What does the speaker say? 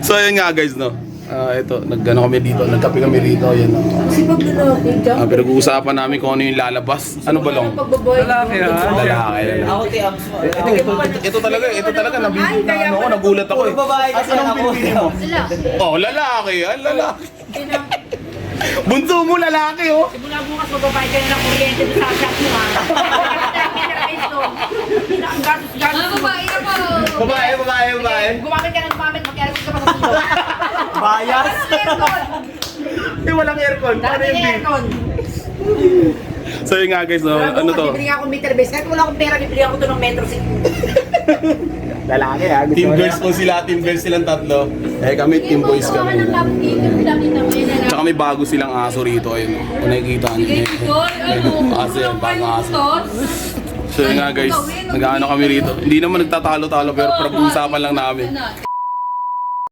So ayun nga guys, no. Ito, nagano kami dito, nagkape kami rito, yan. Kasi pag lalaki, Pinag-uusapan namin kung ano yung lalabas. Ano ba long? lalaki Lalaki. Ako tiyams mo. Ito talaga, nagulat ako eh. Babae kasi Anong ako. pinipili mo? Oh, lalaki yan, lalaki. Bunso mo, lalaki oh. Simula bukas magbabayad ka na ng kuryente doon sa shop mo ha. Ang gatos-gatos mo. Babae. Gumamit ka ng gumamit, mag-aircon ka pa sa sulo. Bias. Eh, walang aircon. Paano Dati yung bill? aircon. So yun nga guys, no, ano to? Bibili ako meter base. Kahit wala akong pera, bibili ako to ng metro sig. Lalaki ha. Team girls po sila, team girls silang tatlo. Eh kami, team boys kami. Tsaka may bago silang aso rito, ayun. Kung nakikita niyo. Aso yan, bagong aso. So yun nga guys, nag-ano kami rito. Hindi naman nagtatalo-talo pero pag-uusapan lang namin.